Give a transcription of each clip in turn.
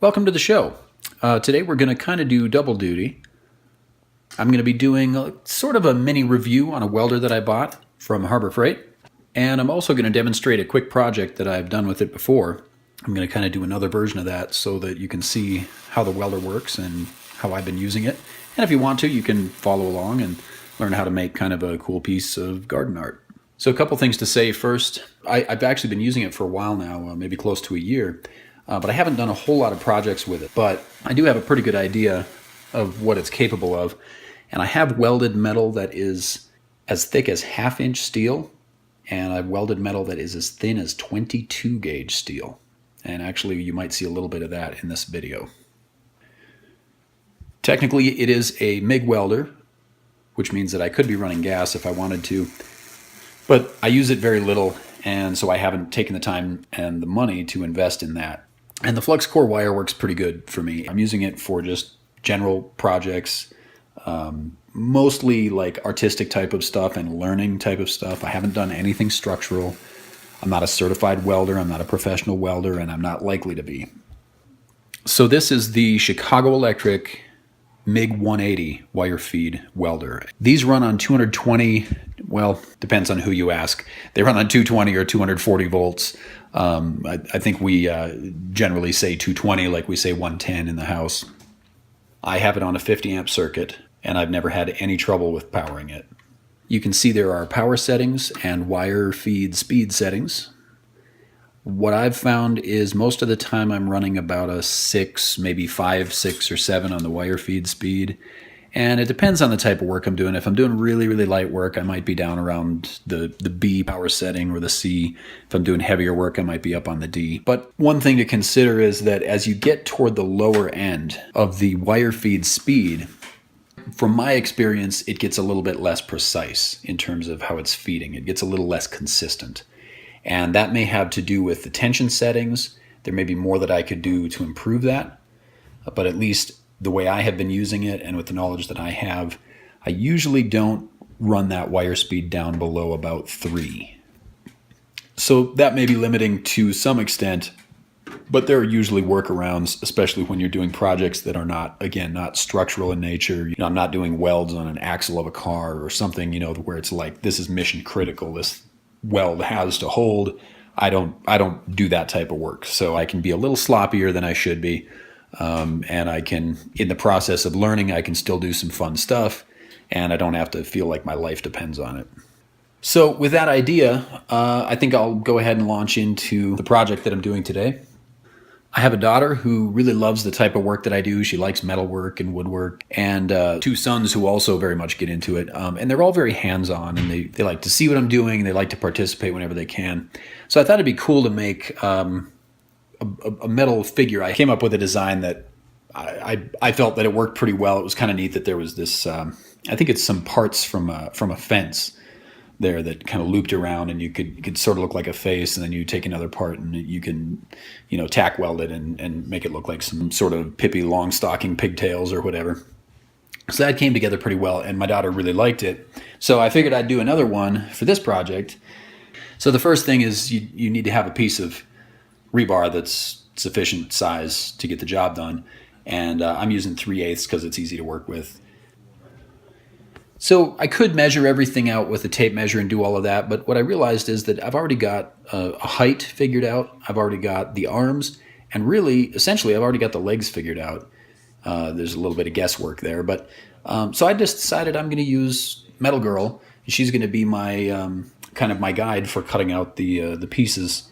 Welcome to the show. Today we're going to kind of do double duty. I'm going to be doing sort of a mini review on a welder that I bought from Harbor Freight. And I'm also going to demonstrate a quick project that I've done with it before. I'm going to kind of do another version of that so that you can see how the welder works and how I've been using it. And if you want to, you can follow along and learn how to make kind of a cool piece of garden art. So a couple things to say first. I've actually been using it for a while now, maybe close to a year. But I haven't done a whole lot of projects with it. But I do have a pretty good idea of what it's capable of. And I have welded metal that is as thick as 1/2-inch steel. And I've welded metal that is as thin as 22 gauge steel. And actually, you might see a little bit of that in this video. Technically, it is a MIG welder, which means that I could be running gas if I wanted to. But I use it very little, and so I haven't taken the time and the money to invest in that. And the flux core wire works pretty good for me. I'm using it for just general projects, mostly like artistic type of stuff and learning type of stuff. I haven't done anything structural. I'm not a certified welder. I'm not a professional welder, and I'm not likely to be. So this is the Chicago Electric MIG 180 wire feed welder. These run on 220, well, depends on who you ask. They run on 220 or 240 volts. I think we generally say 220 like we say 110 in the house. I have it on a 50 amp circuit, and I've never had any trouble with powering it. You can see there are power settings and wire feed speed settings. What I've found is most of the time I'm running about a 6, maybe 5, 6, or 7 on the wire feed speed. And it depends on the type of work I'm doing. If I'm doing really, really light work, I might be down around the B power setting or the C. If I'm doing heavier work, I might be up on the D. But one thing to consider is that as you get toward the lower end of the wire feed speed, from my experience, it gets a little bit less precise in terms of how it's feeding. It gets a little less consistent. And that may have to do with the tension settings. There may be more that I could do to improve that. But at least the way I have been using it and with the knowledge that I have, I usually don't run that wire speed down below about 3. So that may be limiting to some extent, but there are usually workarounds, especially when you're doing projects that are not, again, not structural in nature. I'm not doing welds on an axle of a car or something, where it's like, this is mission critical. This weld has to hold. I don't do that type of work. So I can be a little sloppier than I should be. And I can, in the process of learning, I can still do some fun stuff, and I don't have to feel like my life depends on it. So with that idea, I think I'll go ahead and launch into the project that I'm doing today. I have a daughter who really loves the type of work that I do. She likes metalwork and woodwork, and 2 sons who also very much get into it. And they're all very hands-on, and they like to see what I'm doing, and they like to participate whenever they can. So I thought it'd be cool to make a metal figure. I came up with a design that I felt that it worked pretty well. It was kind of neat that there was this, I think it's some parts from a fence there that kind of looped around, and you could sort of look like a face, and then you take another part and you can, tack weld it and make it look like some sort of Pippi Longstocking pigtails or whatever. So that came together pretty well, and my daughter really liked it. So I figured I'd do another one for this project. So the first thing is you need to have a piece of rebar that's sufficient size to get the job done. And I'm using 3/8 because it's easy to work with. So I could measure everything out with a tape measure and do all of that, but what I realized is that I've already got a height figured out. I've already got the arms, and really, essentially, I've already got the legs figured out. There's a little bit of guesswork there, but so I just decided I'm going to use Metal Girl, and she's going to be my kind of my guide for cutting out the pieces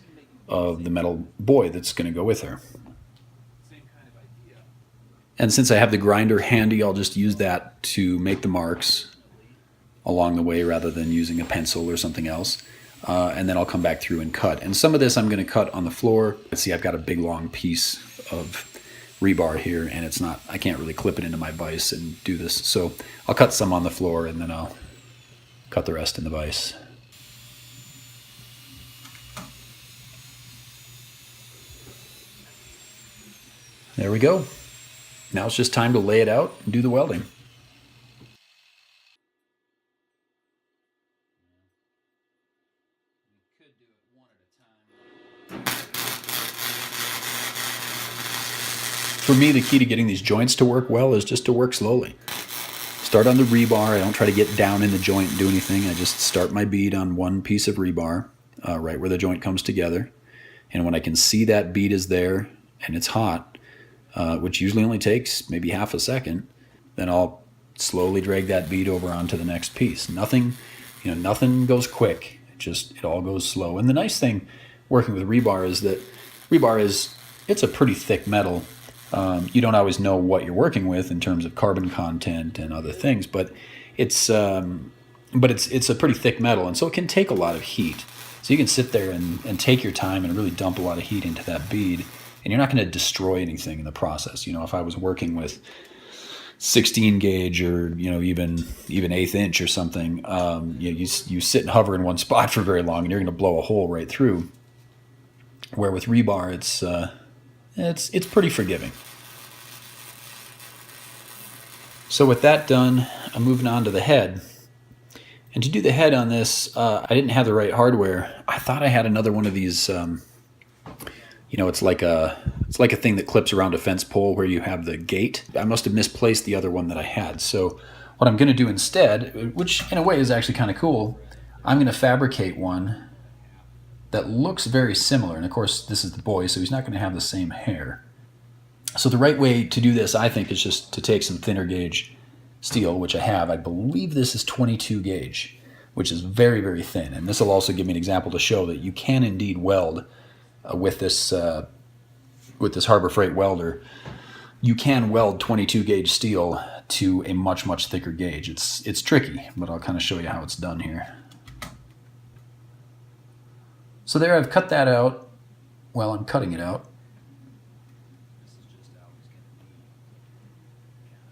of the metal boy that's going to go with her. And since I have the grinder handy, I'll just use that to make the marks along the way rather than using a pencil or something else. And then I'll come back through and cut. And some of this I'm going to cut on the floor. Let's see, I've got a big long piece of rebar here, and I can't really clip it into my vise and do this. So I'll cut some on the floor, and then I'll cut the rest in the vise. There we go. Now it's just time to lay it out and do the welding. For me, the key to getting these joints to work well is just to work slowly. Start on the rebar. I don't try to get down in the joint and do anything. I just start my bead on one piece of rebar, right where the joint comes together. And when I can see that bead is there and it's hot, which usually only takes maybe half a second, then I'll slowly drag that bead over onto the next piece. Nothing goes quick. It all goes slow. And the nice thing working with rebar is that it's a pretty thick metal. You don't always know what you're working with in terms of carbon content and other things, but it's a pretty thick metal, and so it can take a lot of heat. So you can sit there and take your time and really dump a lot of heat into that bead, and you're not going to destroy anything in the process. If I was working with 16 gauge or even 1/8 inch or something, you sit and hover in one spot for very long, and you're going to blow a hole right through. Where with rebar, it's pretty forgiving. So with that done, I'm moving on to the head. And to do the head on this, I didn't have the right hardware. I thought I had another one of these. It's like a thing that clips around a fence pole where you have the gate. I must have misplaced the other one that I had. So what I'm going to do instead, which in a way is actually kind of cool, I'm going to fabricate one that looks very similar. And of course, this is the boy, so he's not going to have the same hair. So the right way to do this, I think, is just to take some thinner gauge steel, which I have. I believe this is 22 gauge, which is very, very thin. And this will also give me an example to show that you can indeed weld with this Harbor Freight welder. You can weld 22 gauge steel to a much, much thicker gauge. It's tricky, but I'll kind of show you how it's done here. So there, I've cut that out. Well, I'm cutting it out.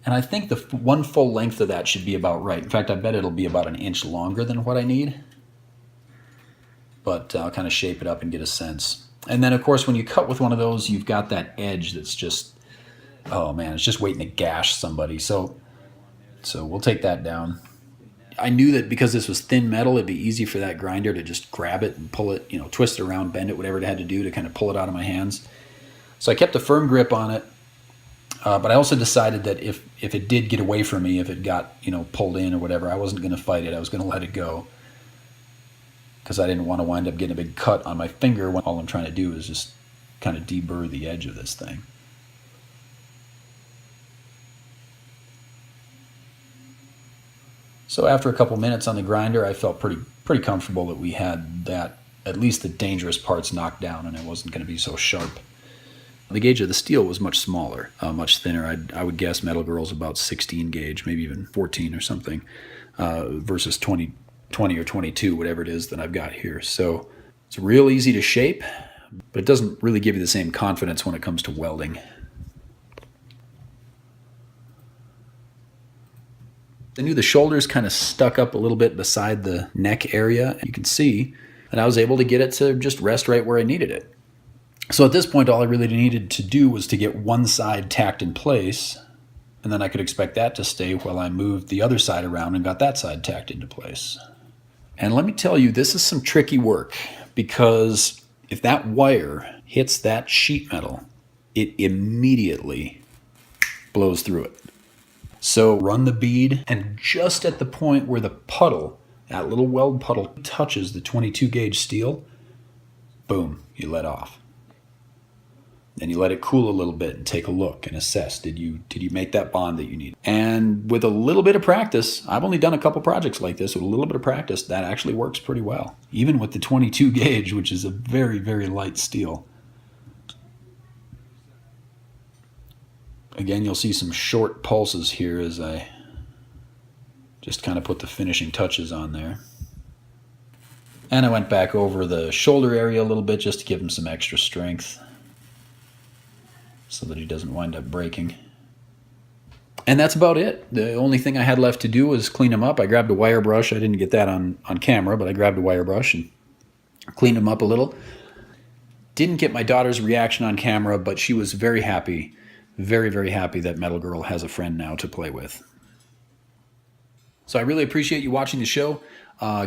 And I think the one full length of that should be about right. In fact, I bet it'll be about an inch longer than what I need. But I'll kind of shape it up and get a sense. And then, of course, when you cut with one of those, you've got that edge that's just, oh man, it's just waiting to gash somebody. So we'll take that down. I knew that because this was thin metal, it'd be easy for that grinder to just grab it and pull it, twist it around, bend it, whatever it had to do to kind of pull it out of my hands. So I kept a firm grip on it. But I also decided that if it did get away from me, if it got, pulled in or whatever, I wasn't going to fight it. I was going to let it go. Because I didn't want to wind up getting a big cut on my finger when all I'm trying to do is just kind of deburr the edge of this thing. So after a couple minutes on the grinder, I felt pretty comfortable that we had that, at least the dangerous parts, knocked down, and it wasn't going to be so sharp. The gauge of the steel was much smaller, much thinner. I would guess Metal Girl's about 16 gauge, maybe even 14 or something, versus 20 or 22, whatever it is that I've got here. So it's real easy to shape, but it doesn't really give you the same confidence when it comes to welding. I knew the shoulders kind of stuck up a little bit beside the neck area. You can see that I was able to get it to just rest right where I needed it. So at this point, all I really needed to do was to get one side tacked in place, and then I could expect that to stay while I moved the other side around and got that side tacked into place. And let me tell you, this is some tricky work, because if that wire hits that sheet metal, it immediately blows through it. So run the bead, and just at the point where the puddle, that little weld puddle, touches the 22 gauge steel, boom, you let off. Then you let it cool a little bit and take a look and assess. Did you make that bond that you need? And with a little bit of practice, I've only done a couple projects like this, with a little bit of practice, that actually works pretty well. Even with the 22 gauge, which is a very, very light steel. Again, you'll see some short pulses here as I just kind of put the finishing touches on there. And I went back over the shoulder area a little bit just to give him some extra strength, so that he doesn't wind up breaking. And that's about it. The only thing I had left to do was clean him up. I grabbed a wire brush. I didn't get that on camera, but I grabbed a wire brush and cleaned him up a little. Didn't get my daughter's reaction on camera, but she was very happy, very, very happy that Metal Girl has a friend now to play with. So I really appreciate you watching the show.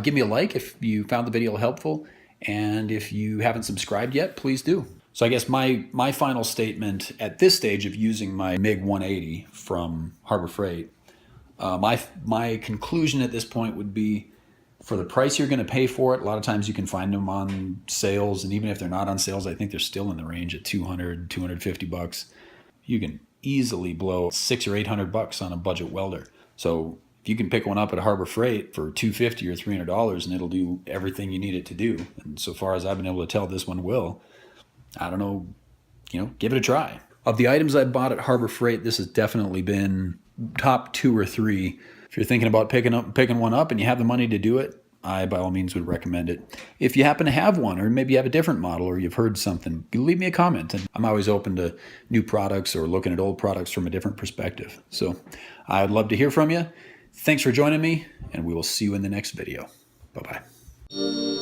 Give me a like if you found the video helpful. And if you haven't subscribed yet, please do. So I guess my final statement at this stage of using my MiG 180 from Harbor Freight, my conclusion at this point would be, for the price you're going to pay for it, a lot of times you can find them on sales, and even if they're not on sales, I think they're still in the range at $200, $250. You can easily blow $600 or $800 on a budget welder. So if you can pick one up at Harbor Freight for $250 or $300, and it'll do everything you need it to do, and so far as I've been able to tell, this one will. I don't know, give it a try. Of the items I bought at Harbor Freight, this has definitely been top 2 or 3. If you're thinking about picking one up and you have the money to do it, I by all means would recommend it. If you happen to have one, or maybe you have a different model, or you've heard something, leave me a comment. And I'm always open to new products or looking at old products from a different perspective. So I'd love to hear from you. Thanks for joining me, and we will see you in the next video. Bye-bye.